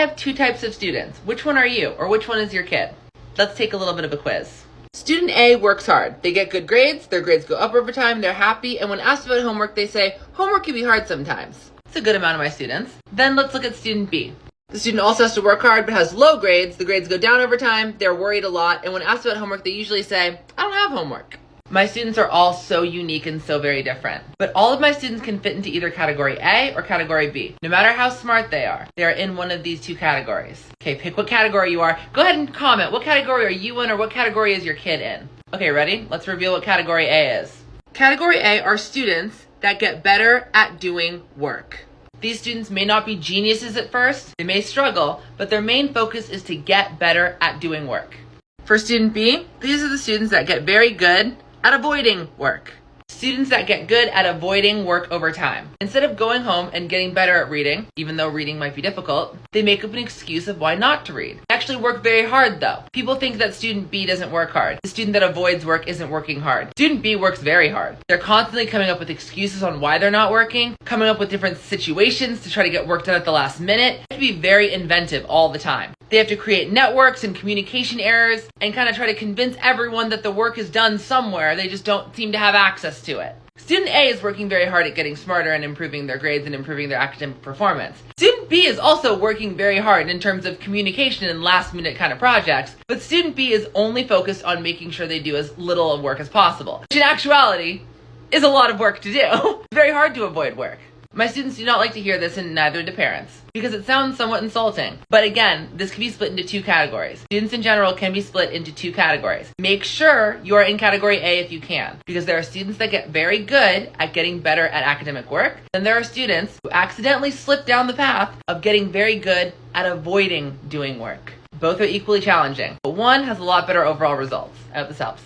have two types of students. Which one are you, or which one is your kid? Let's take a little bit of a quiz. Student A works hard. They get good grades, their grades go up over time, they're happy, and when asked about homework, they say, homework can be hard sometimes. It's a good amount of my students. Then let's look at student B. The student also has to work hard, but has low grades. The grades go down over time, they're worried a lot, and when asked about homework, they usually say, I don't have homework. My students are all so unique and so very different. But all of my students can fit into either category A or category B. No matter how smart they are in one of these two categories. Okay, pick what category you are. Go ahead and comment. What category are you in, or what category is your kid in? Okay, ready? Let's reveal what category A is. Category A are students that get better at doing work. These students may not be geniuses at first. They may struggle, but their main focus is to get better at doing work. For student B, these are the students that get very good at avoiding work. Students that get good at avoiding work over time. Instead of going home and getting better at reading, even though reading might be difficult, they make up an excuse of why not to read. They actually work very hard though. People think that student B doesn't work hard. The student that avoids work isn't working hard. Student B works very hard. They're constantly coming up with excuses on why they're not working, coming up with different situations to try to get work done at the last minute. They have to be very inventive all the time. They have to create networks and communication errors and kind of try to convince everyone that the work is done somewhere. They just don't seem to have access to it. Student A is working very hard at getting smarter and improving their grades and improving their academic performance. Student B is also working very hard in terms of communication and last minute kind of projects, but student B is only focused on making sure they do as little of work as possible, which in actuality is a lot of work to do. It's very hard to avoid work. My students do not like to hear this, and neither do parents, because it sounds somewhat insulting. But again, this can be split into two categories. Students in general can be split into two categories. Make sure you are in category A if you can, because there are students that get very good at getting better at academic work, and there are students who accidentally slip down the path of getting very good at avoiding doing work. Both are equally challenging, but one has a lot better overall results. I hope this helps.